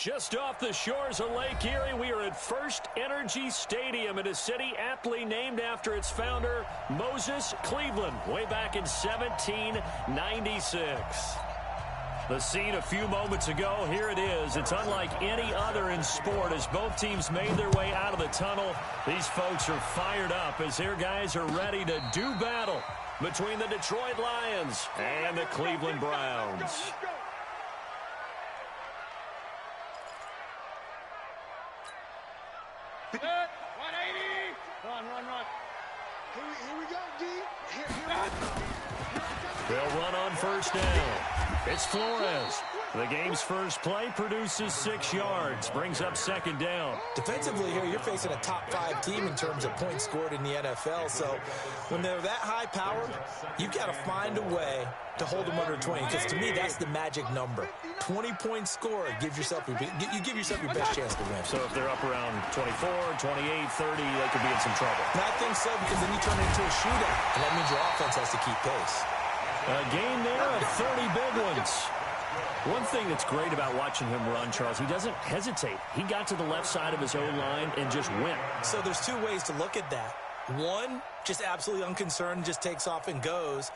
Just off the shores of Lake Erie, we are at First Energy Stadium in a city aptly named after its founder, Moses Cleveland, way back in 1796. The scene a few moments ago, here it is. It's unlike any other in sport as both teams made their way out of the tunnel. These folks are fired up as their guys are ready to do battle between the Detroit Lions and the Cleveland Browns. Run. Here we go, D. They'll run on first down. It's Flores. The game's first play produces 6 yards, brings up second down. Defensively here, you're facing a top 5 team in terms of points scored in the NFL. So when they're that high powered, you've got to find a way to hold them under 20. Because to me, that's the magic number. 20 points scored gives yourself you give yourself your best chance to win. So if they're up around 24, 28, 30, they could be in some trouble. And I think so, because then you turn it into a shootout. And that means your offense has to keep pace. A game there of 30 big ones. One thing that's great about watching him run, Charles, he doesn't hesitate. He got to the left side of his own line and just went. So there's 2 ways to look at that. One, just absolutely unconcerned, just takes off and goes.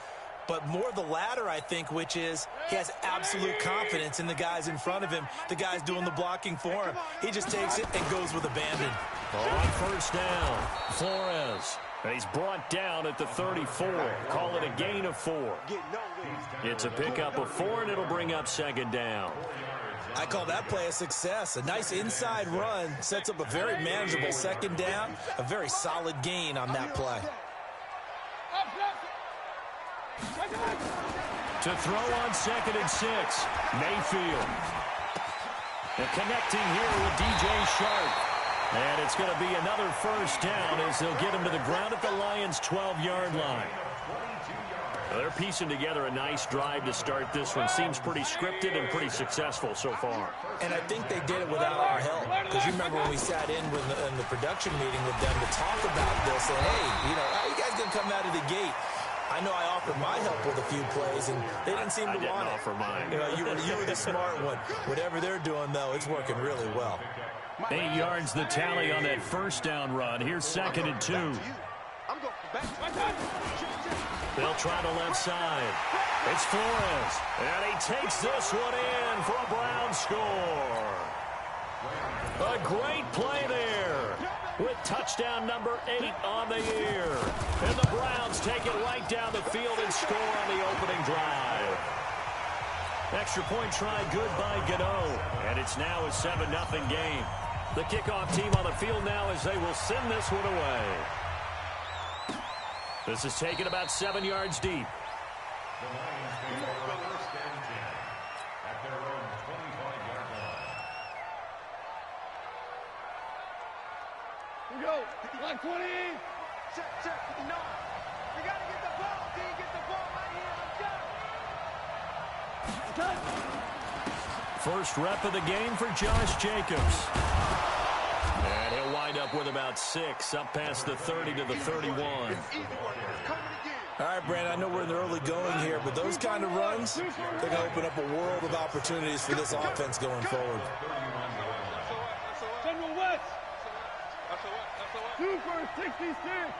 But more the latter, I think, which is he has absolute confidence in the guys in front of him, the guys doing the blocking for him. He just takes it and goes with abandon. On first down, Flores. And he's brought down at the 34. Call it a gain of 4. It's a pickup of 4, and it'll bring up second down. I call that play a success. A nice inside run sets up a very manageable second down, a very solid gain on that play. To throw on 2nd and 6, Mayfield. And connecting here with DJ Shark. And it's going to be another first down as they'll get him to the ground at the Lions' 12-yard line. Well, they're piecing together a nice drive to start this one. Seems pretty scripted and pretty successful so far. And I think they did it without our help. Because you remember when we sat in the production meeting with them to talk about this. And, hey, how you guys going to come out of the gate? I know I offered my help with a few plays, and they didn't seem to want it. I didn't offer mine. You were the smart one. Whatever they're doing, though, it's working really well. 8 yards the tally on that first down run. Here's 2nd and 2. They'll try the left side. It's Flores. And he takes this one in for a Brown score. A great play there with touchdown number 8 on the year. And the Browns take it right down the field and score on the opening drive. Extra point try good by Gano. And it's now a 7-0 game. The kickoff team on the field now as they will send this one away. This is taken about 7 yards deep. Here we go. Line 20. Check. No. You got to get the ball. D, get the ball right here. Let's go. First rep of the game for Josh Jacobs. And he'll wind up with about 6, up past the 30 to the 31. All right, Brandon, I know we're in the early going here, but those kind of runs, they're going to open up a world of opportunities for this offense going forward. Central West. 2 for 66.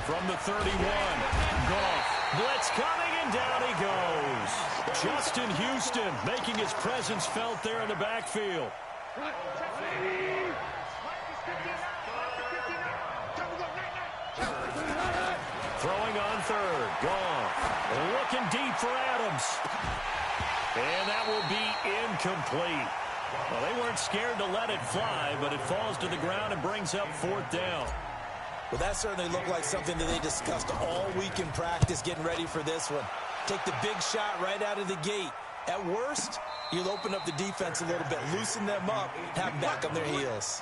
From the 31, Goff. Blitz coming, and down he goes. Justin Houston making his presence felt there in the backfield. Throwing on 3rd. Goff. Looking deep for Adams. And that will be incomplete. Well, they weren't scared to let it fly, but it falls to the ground and brings up 4th down. Well, that certainly looked like something that they discussed all week in practice getting ready for this one. Take the big shot right out of the gate. At worst, you'll open up the defense a little bit, loosen them up, have them back on their heels.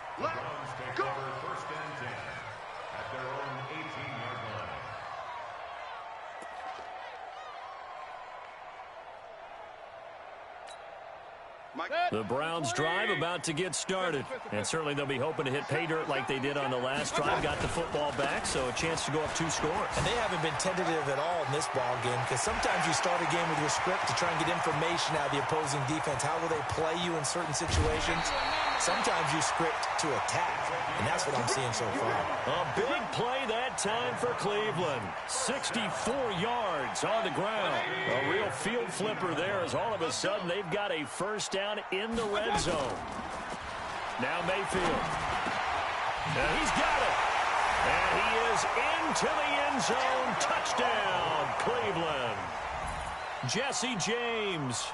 The Browns drive about to get started. And certainly they'll be hoping to hit pay dirt like they did on the last drive. Got the football back, so a chance to go up 2 scores. And they haven't been tentative at all in this ball game because sometimes you start a game with your script to try and get information out of the opposing defense. How will they play you in certain situations? Sometimes you script to attack, and that's what I'm seeing so far. A big play that time for Cleveland. 64 yards on the ground. A real field flipper there as all of a sudden they've got a first down in the red zone. Now Mayfield. Now he's got it. And he is into the end zone. Touchdown, Cleveland. Jesse James,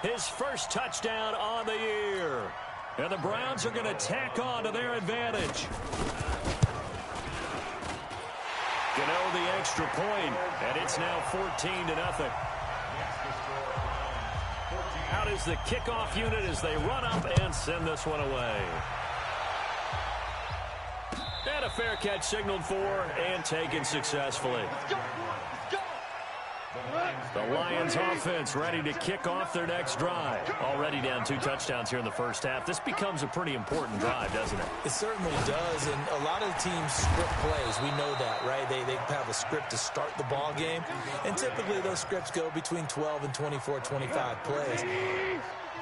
his first touchdown on the year. And the Browns are going to tack on to their advantage. Gano the extra point, and it's now 14-0. Out is the kickoff unit as they run up and send this one away. And a fair catch signaled for and taken successfully. The Lions offense ready to kick off their next drive. Already down 2 touchdowns here in the first half. This becomes a pretty important drive, doesn't it? It certainly does, and a lot of teams script plays. We know that, right? They have a script to start the ball game, and typically those scripts go between 12 and 24, 25 plays.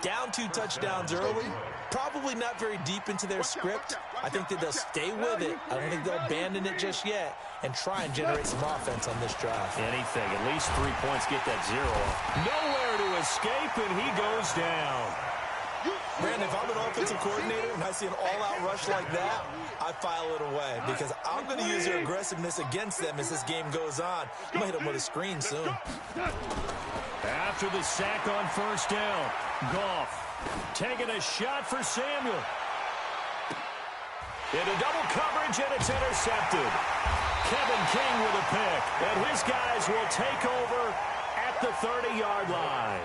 Down 2 touchdowns early, probably not very deep into their script. I think that they'll stay with it. I don't think they'll abandon it just yet and try and generate some offense on this drive. Anything, at least 3 points, get that 0 off. Nowhere to escape, and he goes down. Brandon, if I'm an offensive coordinator and I see an all-out rush like that, I file it away because I'm going to use their aggressiveness against them as this game goes on. I'm going to hit them with a screen soon. After the sack on first down, Goff taking a shot for Samuel. Into double coverage, and it's intercepted. Kevin King with a pick, and his guys will take over at the 30-yard line.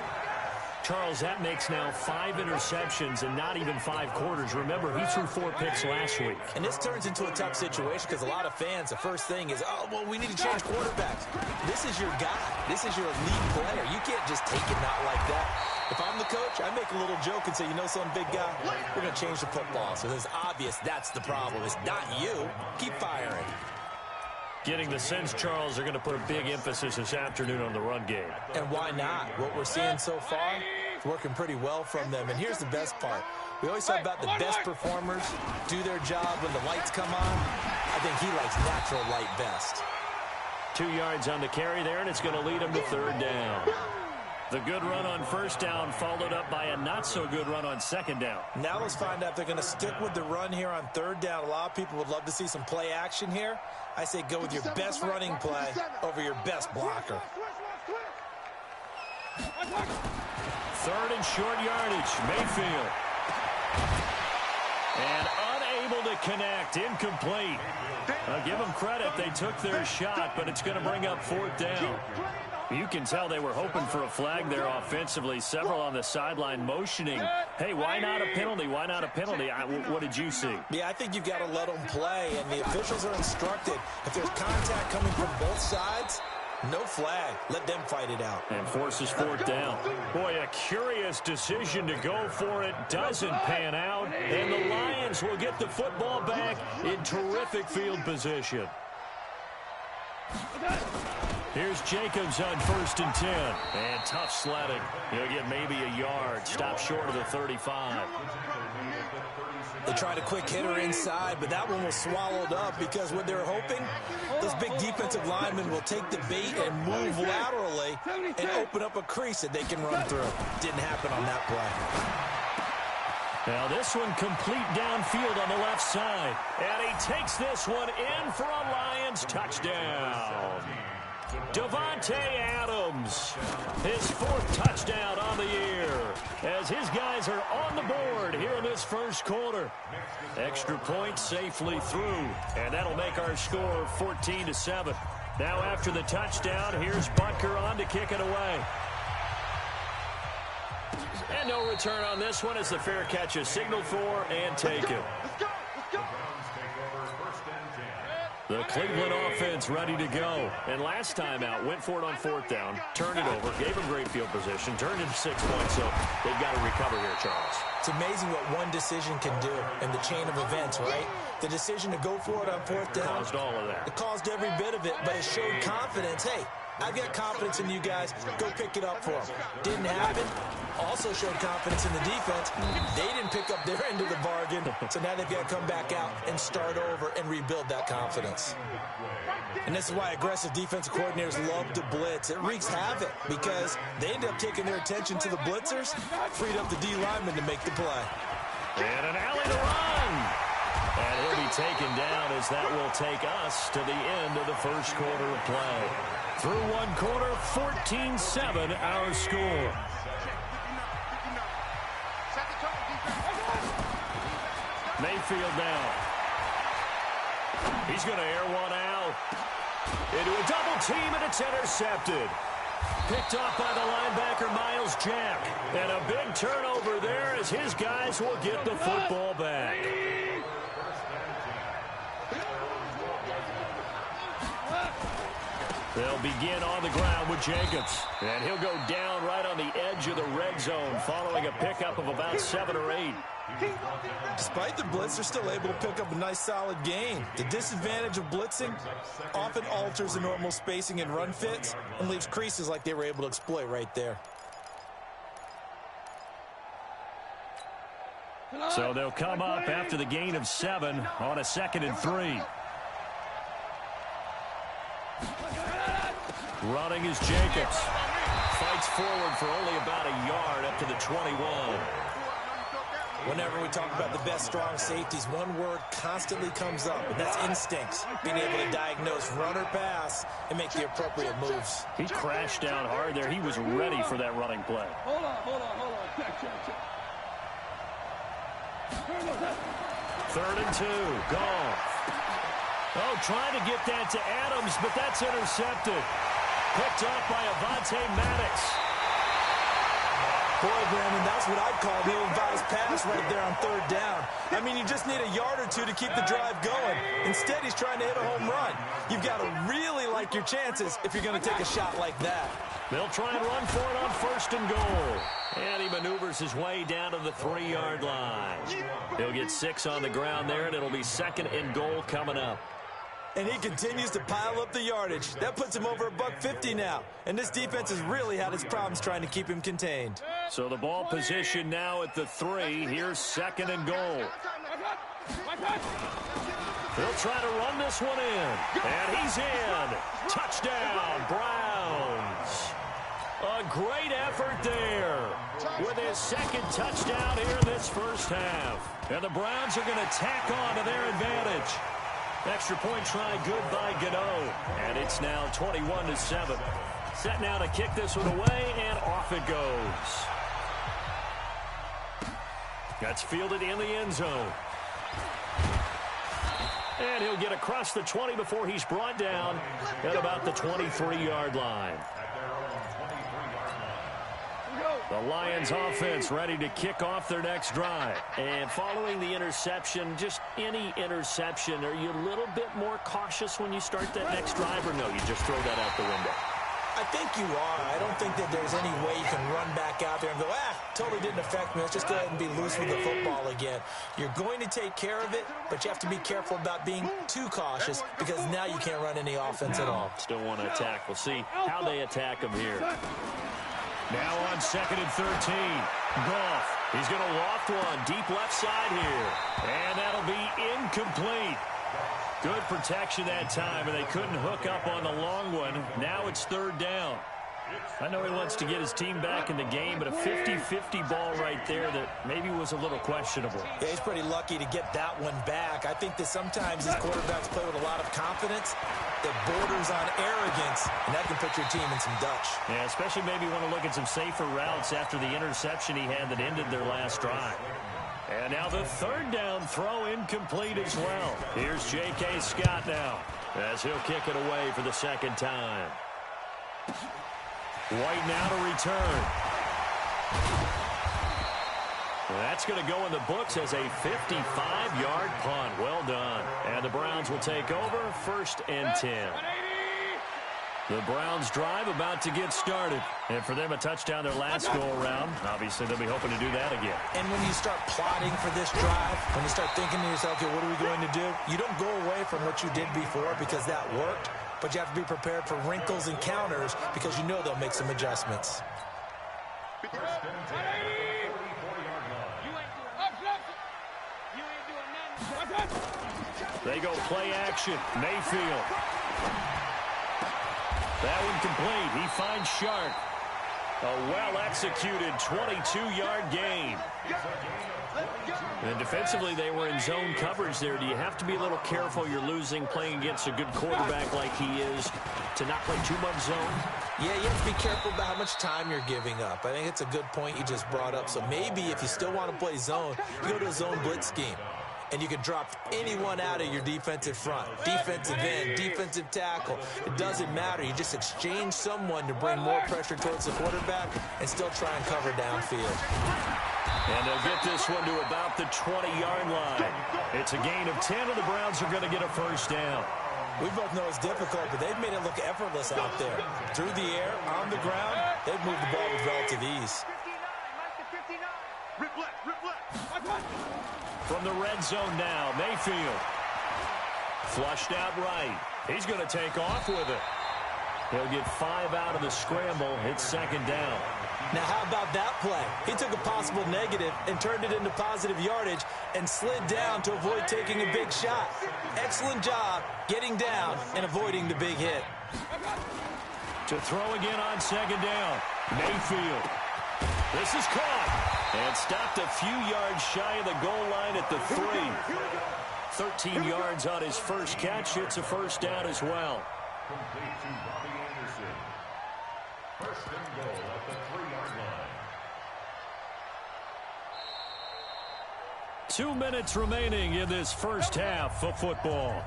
Charles, that makes now 5 interceptions and not even 5 quarters. Remember, he threw 4 picks last week. And this turns into a tough situation because a lot of fans, the first thing is, oh, well, we need to change quarterbacks. This is your guy. This is your elite player. You can't just take it not like that. If I'm the coach, I make a little joke and say, you know some big guy, we're going to change the football. So it's obvious that's the problem. It's not you. Keep firing. Getting the sense, Charles, they're going to put a big emphasis this afternoon on the run game. And why not? What we're seeing so far is working pretty well from them. And here's the best part. We always talk about the best performers do their job when the lights come on. I think he likes natural light best. 2 yards on the carry there, and it's going to lead him to 3rd down. The good run on first down followed up by a not-so-good run on 2nd down. Now let's find out if they're going to stick with the run here on 3rd down. A lot of people would love to see some play action here. I say go with your best running play over your best blocker. 3rd and short yardage. Mayfield. And unable to connect. Incomplete. I'll give them credit. They took their shot, but it's going to bring up 4th down. You can tell they were hoping for a flag there offensively. Several on the sideline motioning. Hey, why not a penalty? Why not a penalty? What did you see? Yeah, I think you've got to let them play, and the officials are instructed. If there's contact coming from both sides, no flag. Let them fight it out. And forces 4th down. Boy, a curious decision to go for it. Doesn't pan out. And the Lions will get the football back in terrific field position. Here's Jacobs on 1st and 10. And tough sledding. He'll get maybe a yard. Stop short of the 35. They tried a quick hitter inside, but that one was swallowed up because what they're hoping, those big defensive linemen will take the bait and move laterally and open up a crease that they can run through. Didn't happen on that play. Now this one complete downfield on the left side. And he takes this one in for a Lions touchdown. Davante Adams, his 4th touchdown on the year, as his guys are on the board here in this first quarter. Extra point safely through, and that'll make our score 14-7. Now after the touchdown, here's Butker on to kick it away. And no return on this one as the fair catch is signaled for and taken. The Cleveland offense ready to go. And last time out, went for it on fourth down, turned it over, gave them great field position, turned it to 6 points, so they've got to recover here, Charles. It's amazing what one decision can do in the chain of events, right? The decision to go for it on fourth down. Caused all of that. It caused every bit of it, but it showed confidence. Hey, I've got confidence in you guys. Go pick it up for them. Didn't happen. Also showed confidence in the defense. They didn't pick up their end of the bargain, so now they've got to come back out and start over and rebuild that confidence. And this is why aggressive defensive coordinators love to blitz. It wreaks havoc because they end up taking their attention to the blitzers, freed up the D lineman to make the play. And an alley to run. And he'll be taken down as that will take us to the end of the first quarter of play. Through one quarter, 14-7 our score. Mayfield down. He's going to air one out. Into a double team, and it's intercepted. Picked off by the linebacker, Miles Jack. And a big turnover there as his guys will get the football back. They'll begin on the ground with Jacobs. And he'll go down right on the edge of the red zone following a pickup of about 7 or 8. Despite the blitz, they're still able to pick up a nice solid gain. The disadvantage of blitzing often alters the normal spacing and run fits and leaves creases like they were able to exploit right there. So they'll come up after the gain of 7 on a 2nd and 3. Running is Jacobs. Fights forward for only about a yard up to the 21. Whenever we talk about the best strong safeties, one word constantly comes up, and that's instincts. Being able to diagnose run or pass and make the appropriate moves. He crashed down hard there. He was ready for that running play. Hold on. Check. 3rd and 2. Goff. Oh, trying to get that to Adams, but that's intercepted. Picked up by Avonte Maddox. Boy, Brandon, that's what I'd call the ill-advised pass right there on 3rd down. I mean, you just need a yard or two to keep the drive going. Instead, he's trying to hit a home run. You've got to really like your chances if you're going to take a shot like that. They'll try and run for it on 1st and goal. And he maneuvers his way down to the 3-yard line. He'll get 6 on the ground there, and it'll be 2nd and goal coming up. And he continues to pile up the yardage. That puts him over $150 now. And this defense has really had its problems trying to keep him contained. So the ball position now at the 3. Here's 2nd and goal. They'll try to run this one in. And he's in. Touchdown, Browns. A great effort there with his 2nd touchdown here in this first half. And the Browns are going to tack on to their advantage. Extra point try good by Gano. And it's now 21-7. Set now to kick this one away, and off it goes. That's fielded in the end zone. And he'll get across the 20 before he's brought down at about the 23-yard line. The Lions offense ready to kick off their next drive. And following the interception, just any interception, are you a little bit more cautious when you start that next drive, or no, you just throw that out the window? I think you are. I don't think that there's any way you can run back out there and go, totally didn't affect me. Let's just go ahead and be loose with the football again. You're going to take care of it, but you have to be careful about being too cautious because now you can't run any offense at all. Still want to attack. We'll see how they attack him here. Now on 2nd and 13. Goff. He's going to loft one deep left side here. And that'll be incomplete. Good protection that time, and they couldn't hook up on the long one. Now it's 3rd down. I know he wants to get his team back in the game, but a 50-50 ball right there that maybe was a little questionable. Yeah, he's pretty lucky to get that one back. I think that sometimes these quarterbacks play with a lot of confidence that borders on arrogance, and that can put your team in some Dutch. Yeah, especially maybe want to look at some safer routes after the interception he had that ended their last drive. And now the 3rd down throw incomplete as well. Here's J.K. Scott now as he'll kick it away for the 2nd time. White now to return. That's going to go in the books as a 55-yard punt. Well done. And the Browns will take over, 1st and 10. The Browns drive about to get started. And for them, a touchdown their last go-around. Obviously, they'll be hoping to do that again. And when you start plotting for this drive, when you start thinking to yourself, okay, what are we going to do? You don't go away from what you did before because that worked, but you have to be prepared for wrinkles and counters because you know they'll make some adjustments. They go play action. Mayfield. That one complete. He finds Shark. A well-executed 22-yard gain. And defensively, they were in zone coverage there. Do you have to be a little careful? You're losing playing against a good quarterback like he is to not play too much zone? Yeah, you have to be careful about how much time you're giving up. I think it's a good point you just brought up. So maybe if you still want to play zone, you go to a zone blitz scheme. And you can drop anyone out of your defensive front. Defensive end, defensive tackle. It doesn't matter. You just exchange someone to bring more pressure towards the quarterback and still try and cover downfield. And they'll get this one to about the 20-yard line. It's a gain of 10, and the Browns are going to get a 1st down. We both know it's difficult, but they've made it look effortless out there. Through the air, on the ground, they've moved the ball with relative ease. From the red zone now, Mayfield. Flushed out right. He's going to take off with it. He'll get 5 out of the scramble. It's 2nd down. Now, how about that play? He took a possible negative and turned it into positive yardage and slid down to avoid taking a big shot. Excellent job getting down and avoiding the big hit. To throw again on 2nd down. Mayfield. This is caught. And stopped a few yards shy of the goal line at the 3. 13 yards on his first catch. It's a 1st down as well. Complete to Robbie Anderson. 1st and goal at the 3-yard line. 2 minutes remaining in this first half of football.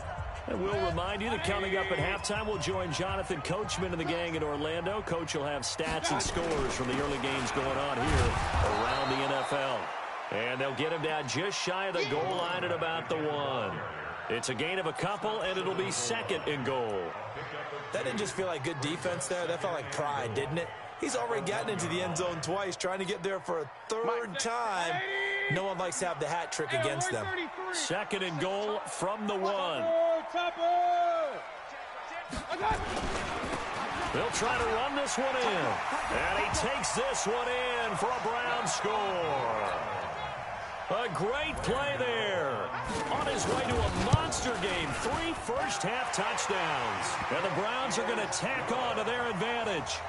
And we'll remind you that coming up at halftime, we'll join Jonathan Coachman and the gang in Orlando. Coach will have stats and scores from the early games going on here around the NFL. And they'll get him down just shy of the goal line at about the 1. It's a gain of a couple, and it'll be 2nd and goal. That didn't just feel like good defense there. That felt like pride, didn't it? He's already gotten into the end zone twice, trying to get there for a 3rd time. No one likes to have the hat trick against them. 2nd and goal from the 1. They'll try to run this one in. And he takes this one in for a Brown score. A great play there. On his way to a monster game. 3 first-half touchdowns. And the Browns are going to tack on to their advantage.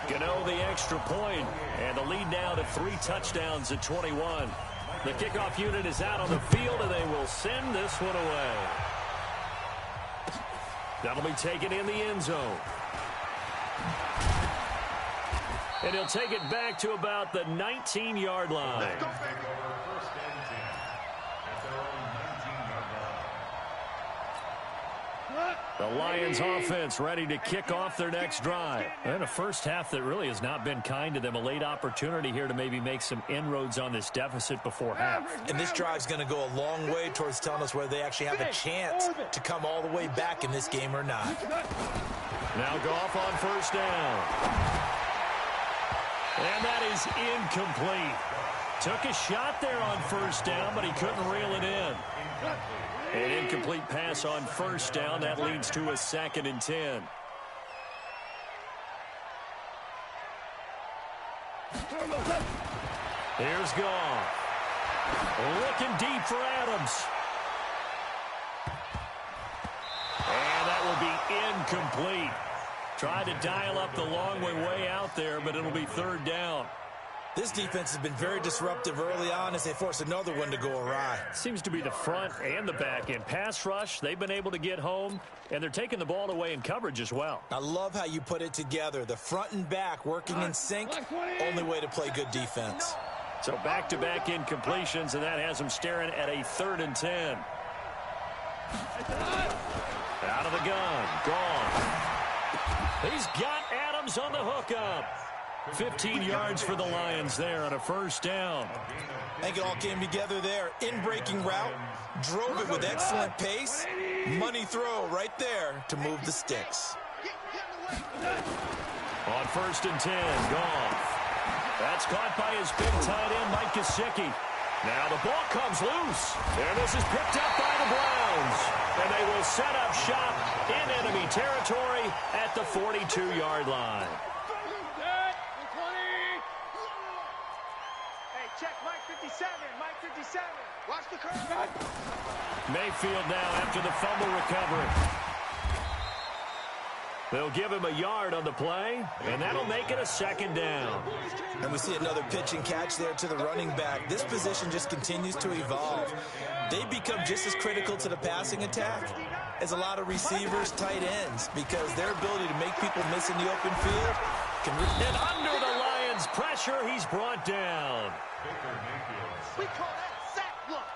Gano the extra point. And the lead now to 3 touchdowns at 21. The kickoff unit is out on the field, and they will send this one away. That'll be taken in the end zone. And he'll take it back to about the 19-yard line. The Lions offense ready to kick off their next drive. And a first half that really has not been kind to them. A late opportunity here to maybe make some inroads on this deficit before half. And this drive's going to go a long way towards telling us whether they actually have a chance to come all the way back in this game or not. Now Goff on 1st down. And that is incomplete. Took a shot there on 1st down, but he couldn't reel it in. An incomplete pass on 1st down. That leads to a 2nd and 10. Here's Goff. Looking deep for Adams. And that will be incomplete. Tried to dial up the long way out there, but it'll be 3rd down. This defense has been very disruptive early on as they force another one to go awry. Seems to be the front and the back end. Pass rush, they've been able to get home, and they're taking the ball away in coverage as well. I love how you put it together. The front and back working in sync, only way to play good defense. So back-to-back incompletions, and that has them staring at a 3rd and 10. Out of the gun, gone. He's got Adams on the hookup. 15 yards for the Lions there on a 1st down. I think it all came together there. In-breaking route, drove it with excellent pace. Money throw right there to move the sticks. On 1st and 10, Goff. That's caught by his big tight end, Mike Gesicki. Now the ball comes loose, and this is picked up by the Browns. And they will set up shop in enemy territory at the 42-yard line. Hey, check Mike 57, Mike 57. Watch the curve. Mayfield now after the fumble recovery. They'll give him a yard on the play, and that'll make it a 2nd down. And we see another pitch and catch there to the running back. This position just continues to evolve. They become just as critical to the passing attack as a lot of receivers, tight ends, because their ability to make people miss in the open field can... And under the Lions' pressure, he's brought down. We call that sack block.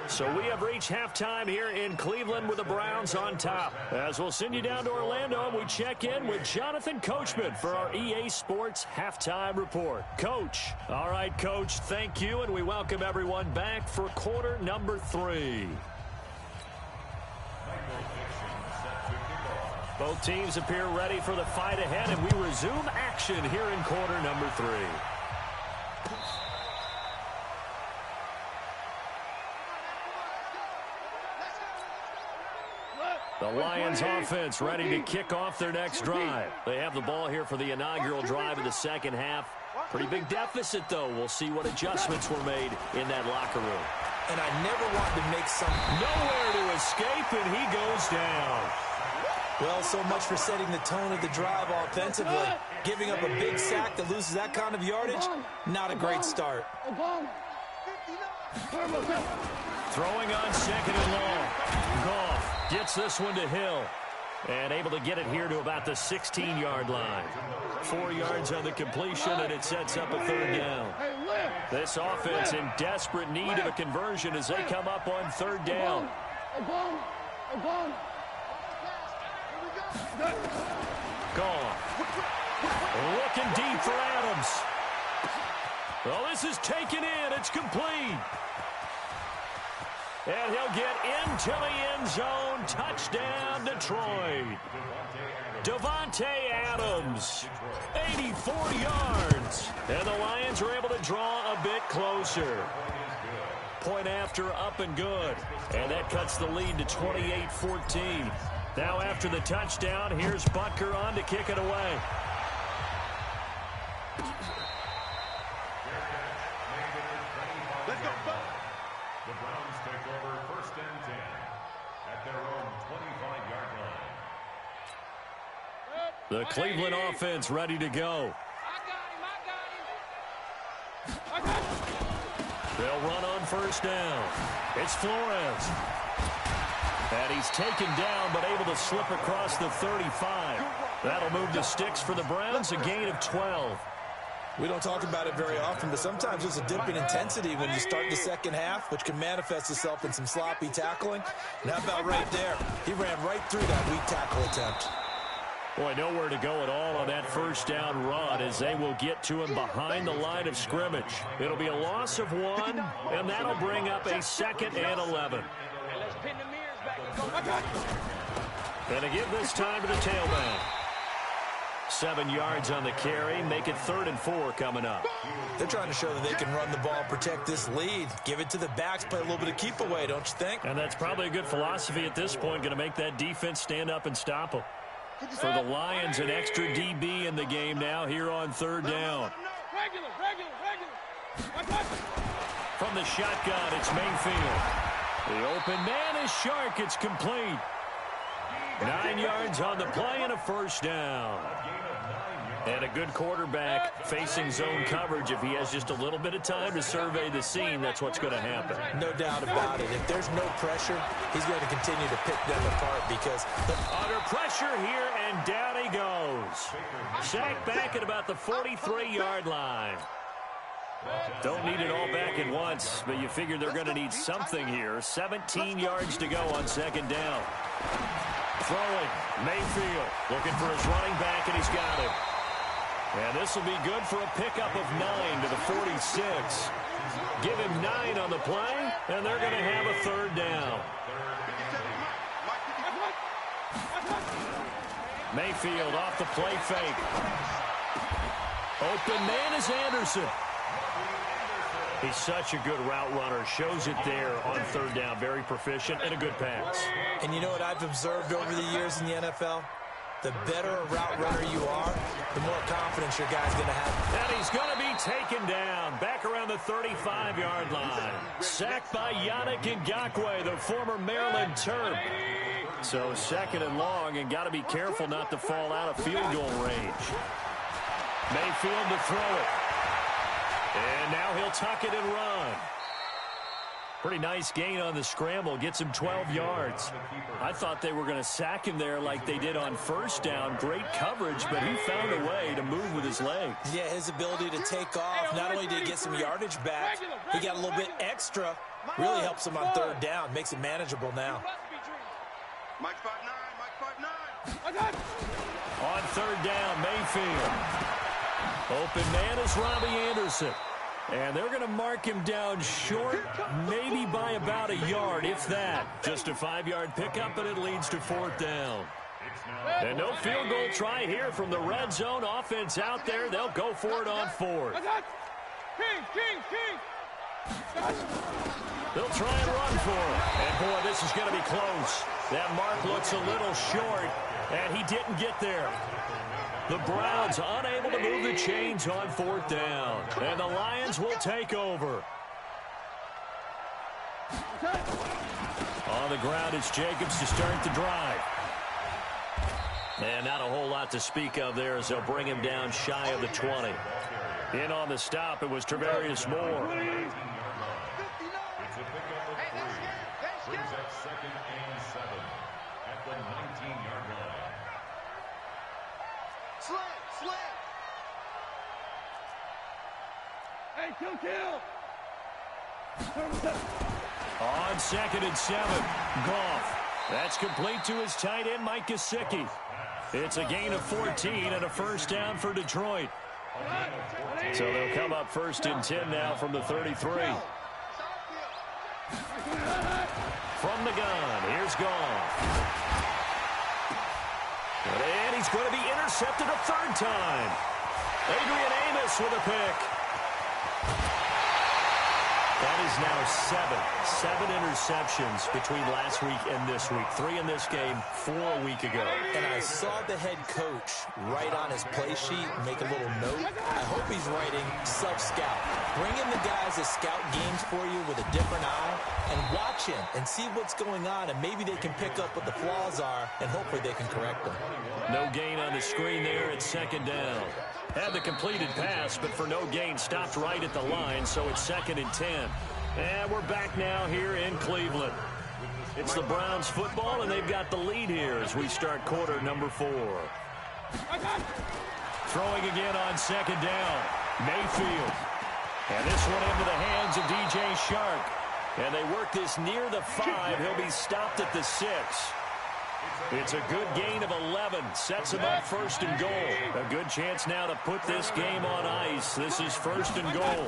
So we have reached halftime here in Cleveland with the Browns on top. As we'll send you down to Orlando, and we check in with Jonathan Coachman for our EA Sports Halftime Report. Coach. All right, Coach, thank you, and we welcome everyone back for quarter number 3. Both teams appear ready for the fight ahead, and we resume action here in quarter number 3. The Lions offense ready to kick off their next drive. They have the ball here for the inaugural drive of the second half. Pretty big deficit, though. We'll see what adjustments were made in that locker room. And I never wanted to make some... Nowhere to escape, and he goes down. Well, so much for setting the tone of the drive offensively. Giving up a big sack that loses that kind of yardage, not a great start. Throwing on 2nd and long. Goff gets this one to Hill. And able to get it here to about the 16-yard line. 4 yards on the completion, and it sets up a 3rd down. This offense in desperate need of a conversion as they come up on 3rd down. Goff. Looking deep for Adams. Well, this is taken in. It's complete. And he'll get into the end zone. Touchdown, Detroit. Davante Adams, 84 yards. And the Lions are able to draw a bit closer. Point after, up and good. And that cuts the lead to 28-14. Now after the touchdown, here's Butker on to kick it away. Let's go, The Browns take over 1st and 10 at their own 25-yard line. The Cleveland offense ready to go. They'll run on 1st down. It's Flores. And he's taken down but able to slip across the 35. That'll move the sticks for the Browns, a gain of 12. We don't talk about it very often, but sometimes there's a dip in intensity when you start the second half, which can manifest itself in some sloppy tackling. And how about right there? He ran right through that weak tackle attempt. Boy, nowhere to go at all on that 1st down run as they will get to him behind the line of scrimmage. It'll be a loss of 1, and that'll bring up a 2nd and 11. And to give this time to the tailback. 7 yards on the carry. Make it 3rd and 4 coming up. They're trying to show that they can run the ball, protect this lead. Give it to the backs, play a little bit of keep away, don't you think? And that's probably a good philosophy at this point. Going to make that defense stand up and stop them. For the Lions, an extra DB in the game now here on 3rd down. From the shotgun, it's Mayfield. The open man is Shark. It's complete. 9 yards on the play and a 1st down. And a good quarterback facing zone coverage. If he has just a little bit of time to survey the scene, that's what's going to happen. No doubt about it. If there's no pressure, he's going to continue to pick them apart because... Under pressure here, and down he goes. Sacked back at about the 43-yard line. Don't need it all back at once, but you figure they're going to need something here. 17 yards to go on 2nd down. Throwing, Mayfield looking for his running back, and he's got him. And this will be good for a pickup of 9 to the 46. Give him 9 on the play, and they're going to have a third down. Mayfield off the play fake. Open man is Anderson. He's such a good route runner. Shows it there on third down. Very proficient and a good pass. And you know what I've observed over the years in the NFL? The better a route runner you are, the more confidence your guy's going to have. And he's going to be taken down back around the 35-yard line. Sacked by Yannick Ngakoue, the former Maryland Terp. So second and long, and got to be careful not to fall out of field goal range. Mayfield to throw it. And now he'll tuck it and run. Pretty nice gain on the scramble. Gets him 12 yards. I thought they were going to sack him there like they did on first down. Great coverage, but he found a way to move with his legs. Yeah, his ability to take off. Not only did he get some yardage back, he got a little bit extra. Really helps him on third down. Makes it manageable now. Mike 5'9", Mike 5'9". On third down, Mayfield. Open man is Robbie Anderson. And they're going to mark him down short, maybe by about a yard, if that. Just a 5-yard pickup, and it leads to fourth down. And no field goal try here from the red zone. Offense out there. They'll go for it on fourth. They'll try and run for it. And, boy, this is going to be close. That mark looks a little short, and he didn't get there. The Browns unable to move the chains on fourth down. And the Lions will take over. On the ground, it's Jacobs to start the drive. And not a whole lot to speak of there as they'll bring him down shy of the 20. In on the stop, it was Travarius Moore. It's a pickup of 3. Brings up 2nd and 7 at the 19-yard line. Slant. Hey, kill. On 2nd and 7, Goff. That's complete to his tight end, Mike Gesicki. It's a gain of 14 and a first down for Detroit. So they'll come up 1st and 10 now from the 33. From the gun, here's Goff. And he's going to be intercepted a third time. Adrian Amos with a pick. That is now 7 interceptions between last week and this week. 3 in this game, 4 a week ago. And I saw the head coach write on his play sheet, make a little note. I hope he's writing self-scout. Bring in the guys that scout games for you with a different eye and watch him and see what's going on, and maybe they can pick up what the flaws are, and hopefully they can correct them. No gain on the screen there at 2nd down. Had the completed pass, but for no gain, stopped right at the line, so it's 2nd and 10. And we're back now here in Cleveland. It's the Browns football, and they've got the lead here as we start quarter number 4. Throwing again on 2nd down. Mayfield. And this one into the hands of DJ Chark. And they work this near the 5. He'll be stopped at the 6. It's a good gain of 11. Sets him up 1st and goal. A good chance now to put this game on ice. This is 1st and goal.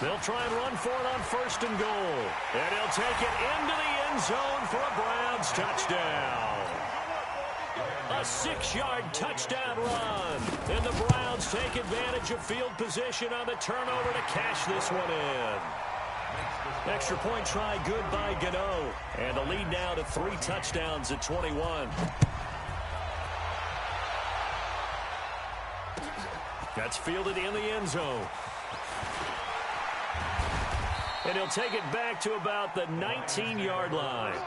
They'll try and run for it on 1st and goal. And he'll take it into the end zone for a Browns touchdown. A 6-yard touchdown run. And the Browns take advantage of field position on the turnover to cash this one in. Extra point try good by Gano. And the lead now to 3 touchdowns at 21. That's fielded in the end zone. And he'll take it back to about the 19-yard line.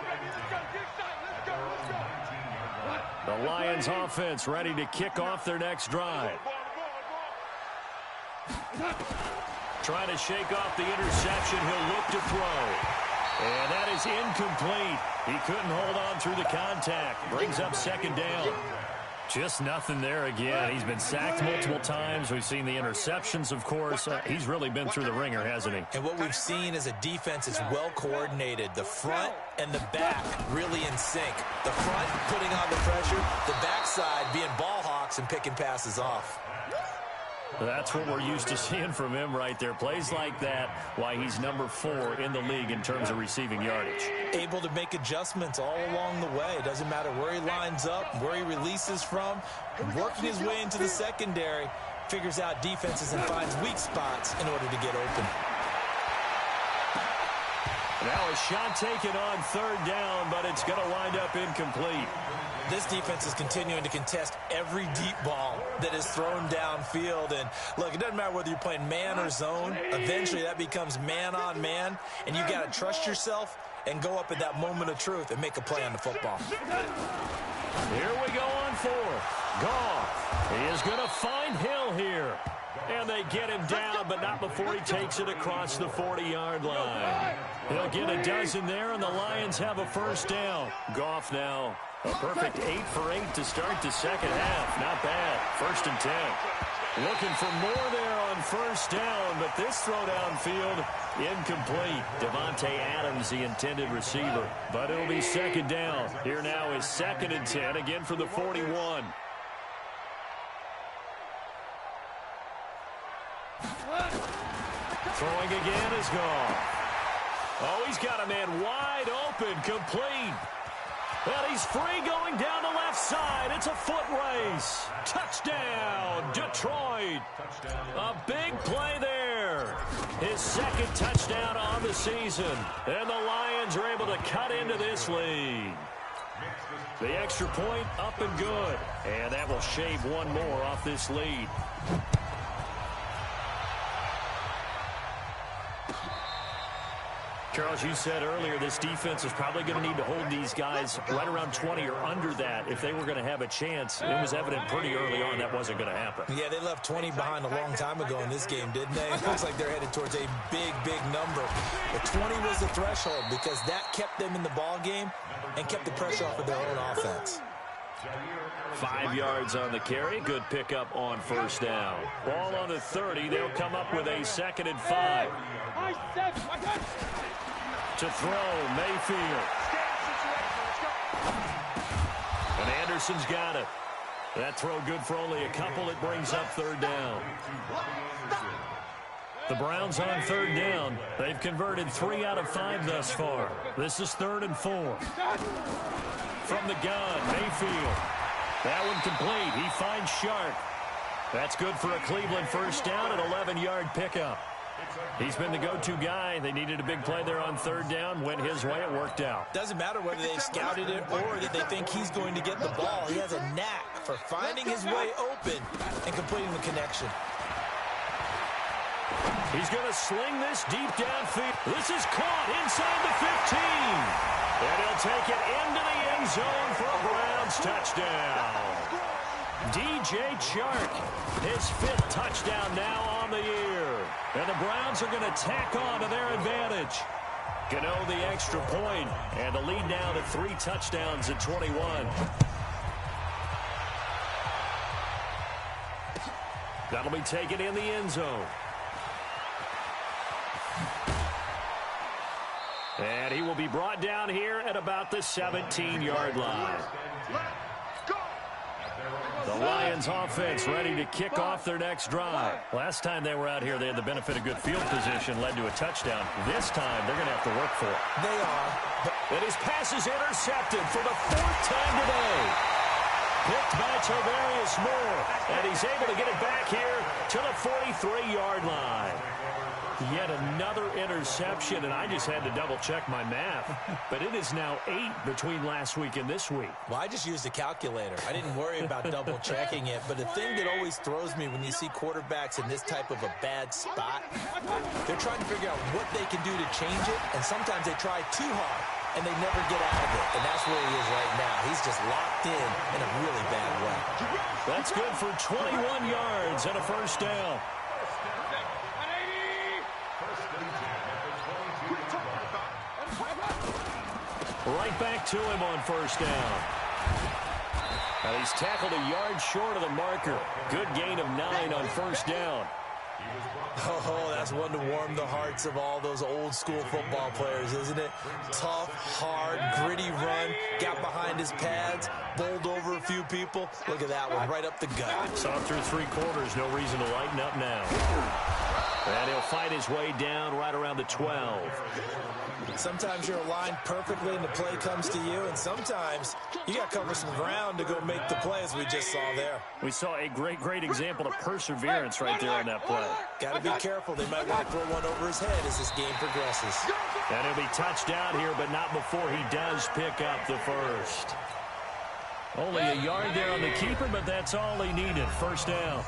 The Lions offense ready to kick off their next drive. Trying to shake off the interception. He'll look to throw. And that is incomplete. He couldn't hold on through the contact. Brings up 2nd down. Just nothing there again. He's been sacked multiple times. We've seen the interceptions, of course. He's really been through the ringer, hasn't he? And what we've seen is a defense is well coordinated. The front and the back really in sync. The front putting on the pressure. The backside being ball hawks and picking passes off. That's what we're used to seeing from him right there. Plays like that, why he's number 4 in the league in terms of receiving yardage. Able to make adjustments all along the way. It doesn't matter where he lines up, where he releases from. Working his way into the secondary, figures out defenses and finds weak spots in order to get open. Now a shot taken on 3rd down, but it's going to wind up incomplete. This defense is continuing to contest every deep ball that is thrown downfield. And, look, it doesn't matter whether you're playing man or zone. Eventually that becomes man on man, and you've got to trust yourself and go up at that moment of truth and make a play on the football. Here we go on 4th. Goff. He is going to find Hill here. And they get him down, but not before he takes it across the 40-yard line. He'll get a dozen there, and the Lions have a 1st down. Goff now a perfect 8 for 8 to start the second half. Not bad. 1st and 10. Looking for more there on 1st down, but this throw downfield incomplete. Devontae Adams, the intended receiver. But it'll be 2nd down. Here now is 2nd and 10, again for the 41. Throwing again is gone. Oh, he's got a man wide open, complete. And he's free going down the left side. It's a foot race. Touchdown, Detroit. A big play there. His 2nd touchdown on the season. And the Lions are able to cut into this lead. The extra point up and good. And that will shave one more off this lead. Charles, you said earlier this defense is probably going to need to hold these guys right around 20 or under that if they were going to have a chance. It was evident pretty early on that wasn't going to happen. Yeah, they left 20 behind a long time ago in this game, didn't they? It looks like they're headed towards a big, big number. But 20 was the threshold because that kept them in the ball game and kept the pressure off of their own offense. 5 yards on the carry. Good pickup on 1st down. Ball on the 30. They'll come up with a 2nd and 5. To throw, Mayfield. And Anderson's got it. That throw good for only a couple. It brings up 3rd down. The Browns on 3rd down. They've converted 3 out of 5 thus far. This is 3rd and 4. From the gun, Mayfield. That one complete. He finds Sharp. That's good for a Cleveland 1st down, an 11-yard pickup. He's been the go-to guy. They needed a big play there on 3rd down. Went his way. It worked out. Doesn't matter whether they've scouted it or that they think he's going to get the ball. He has a knack for finding his way open and completing the connection. He's going to sling this deep downfield. This is caught inside the 15. And he'll take it into the end zone for a Browns touchdown. DJ Chark, his 5th touchdown now on the year. And the Browns are going to tack on to their advantage. Gano the extra point, and the lead now to 3 touchdowns at 21. That'll be taken in the end zone. And he will be brought down here at about the 17-yard line. The Lions offense ready to kick off their next drive. Last time they were out here, they had the benefit of good field position, led to a touchdown. This time, they're going to have to work for it. They are. And his pass is intercepted for the 4th time today. Picked by Tarvarius Moore. And he's able to get it back here to the 43-yard line. Yet another interception, and I just had to double-check my math. But it is now 8 between last week and this week. Well, I just used a calculator. I didn't worry about double-checking it. But the thing that always throws me when you see quarterbacks in this type of a bad spot, they're trying to figure out what they can do to change it, and sometimes they try too hard, and they never get out of it. And that's where he is right now. He's just locked in a really bad way. That's good for 21 yards and a 1st down. Right back to him on 1st down. And he's tackled a yard short of the marker. Good gain of 9 on 1st down. Oh, that's one to warm the hearts of all those old school football players, isn't it? Tough, hard, gritty run, got behind his pads, bowled over a few people. Look at that one, right up the gut. Saw through 3 quarters, no reason to lighten up now. And he'll fight his way down right around the 12. Sometimes you're aligned perfectly and the play comes to you, and sometimes you got to cover some ground to go make the play, as we just saw there. We saw a great example of perseverance right there on that play. Got to be careful. They might want to throw one over his head as this game progresses. And he'll be touched down here, but not before he does pick up the first. Only a yard there on the keeper, but that's all he needed. First down.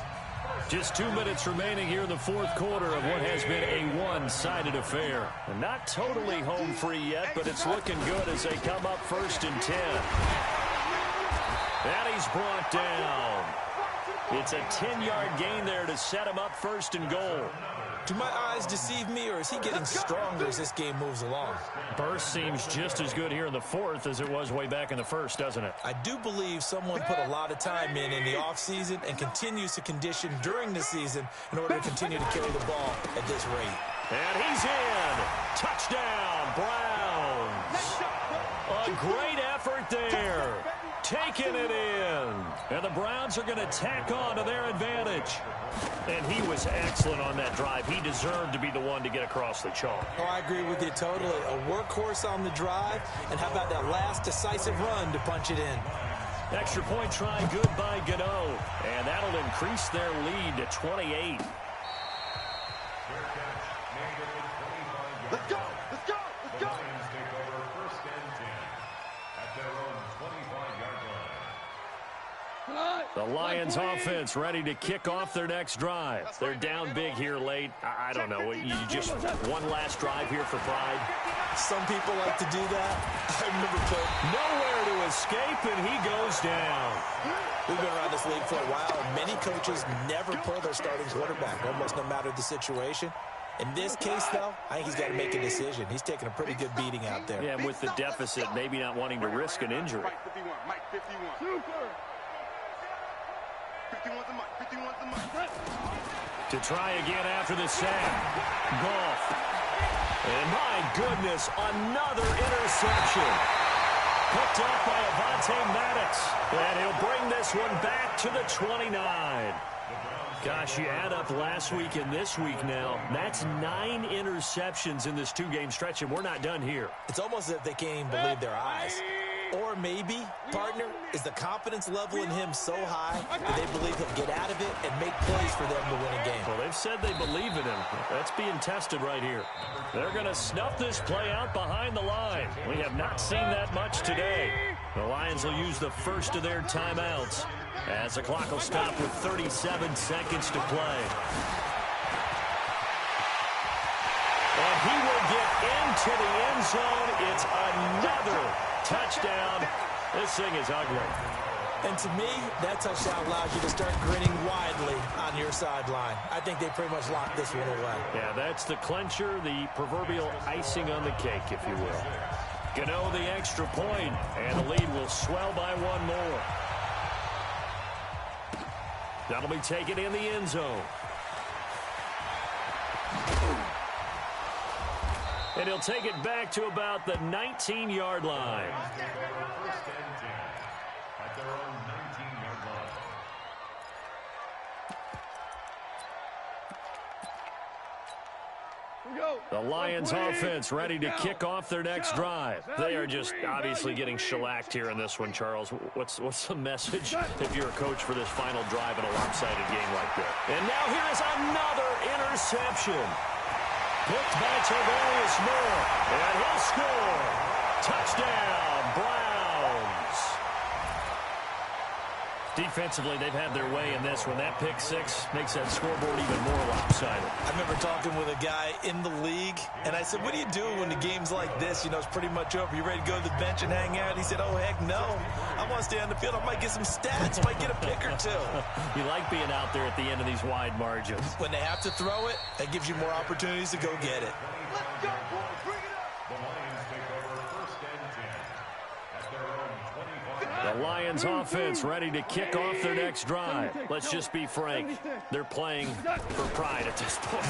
Just 2 minutes remaining here in the 4th quarter of what has been a one-sided affair. And not totally home free yet, but it's looking good as they come up 1st and 10. And he's brought down. It's a 10-yard gain there to set him up 1st and goal. Do my eyes deceive me, or is he getting stronger as this game moves along? Burst seems just as good here in the 4th as it was way back in the 1st, doesn't it? I do believe someone put a lot of time in the offseason and continues to condition during the season in order to continue to carry the ball at this rate. And he's in. Touchdown, Browns. A great effort there. Taking it in. And the Browns are going to tack on to their advantage. And he was excellent on that drive. He deserved to be the one to get across the chalk. Oh, I agree with you totally. A workhorse on the drive. And how about that last decisive run to punch it in? Extra point try good by Gano. And that'll increase their lead to 28. Let's go! Let's go! Let's go! Lions take over 1st and 10 at their own 25-yard line. The Lions offense ready to kick off their next drive. They're down big here late. I don't know. You just one last drive here for pride. Some people like to do that. I remember playing. Nowhere to escape, and he goes down. We've been around this league for a while, and many coaches never pull their starting quarterback, almost no matter the situation. In this case, though, I think he's got to make a decision. He's taking a pretty good beating out there. Yeah, and with the deficit, maybe not wanting to risk an injury. Mike 51. Mike 51. Super. 51's the Mike. 51's the Mike. To try again after the sack. Goff. And my goodness, another interception. Picked up by Avonte Maddox. And he'll bring this one back to the 29. Gosh, you add up last week and this week now. That's 9 interceptions in this 2-game stretch, and we're not done here. It's almost as if they can't even believe their eyes. Or maybe, partner, is the confidence level in him so high that they believe he'll get out of it and make plays for them to win a game. Well, they've said they believe in him. That's being tested right here. They're going to snuff this play out behind the line. We have not seen that much today. The Lions will use the first of their timeouts as the clock will stop with 37 seconds to play. And he will get into the end zone. It's another touchdown. This thing is ugly. And to me, that touchdown allows you to start grinning widely on your sideline. I think they pretty much locked this one away. Yeah, that's the clincher, the proverbial icing on the cake, if you will. Gano the extra point, and the lead will swell by one more. That'll be taken in the end zone. And he'll take it back to about the 19-yard line. First and 10 at their own 19-yard line. The Lions offense ready to kick off their next drive. They are just obviously getting shellacked here in this one, Charles. What's the message if you're a coach for this final drive in a lopsided game like that? And now here is another interception. Picked by Tarvarius Moore. And he'll score. Touchdown, Browns. Defensively, they've had their way in this one. That pick six makes that scoreboard even more lopsided. I remember talking with a guy in the league, and I said, what do you do when the game's like this? You know, it's pretty much over. You ready to go to the bench and hang out? He said, oh, heck no. I want to stay on the field. I might get some stats. Might get a pick or two. You like being out there at the end of these wide margins. When they have to throw it, that gives you more opportunities to go get it. Let's go, boys. Bring it up. The Lions take over first and 10 at their own 25. The The Lions offense ready to kick off their next drive. Let's just be frank. They're playing for pride at this point.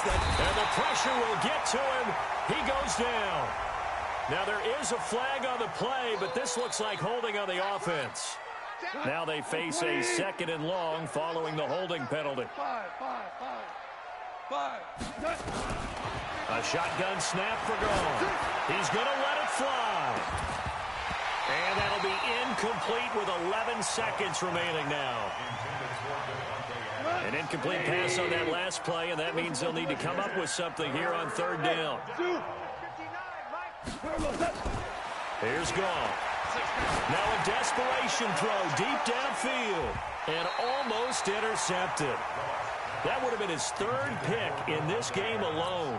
And the pressure will get to him. He goes down. Now there is a flag on the play, but this looks like holding on the offense. Now they face a 2nd and long following the holding penalty. A shotgun snap for Goff. He's going to let it fly. And that'll be incomplete with 11 seconds remaining now. An incomplete pass on that last play, and that means they'll need to come up with something here on 3rd down. Here's Goff. Now a desperation throw deep downfield and almost intercepted. That would have been his 3rd pick in this game alone.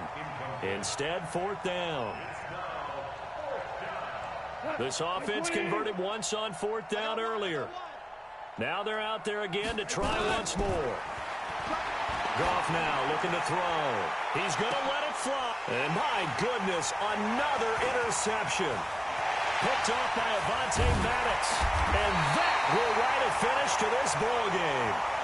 Instead, 4th down. This offense converted once on 4th down earlier. Now they're out there again to try once more. Goff now looking to throw. He's going to let it fly. And my goodness, another interception. Picked off by Avonte Maddox. And that will write a finish to this ball game.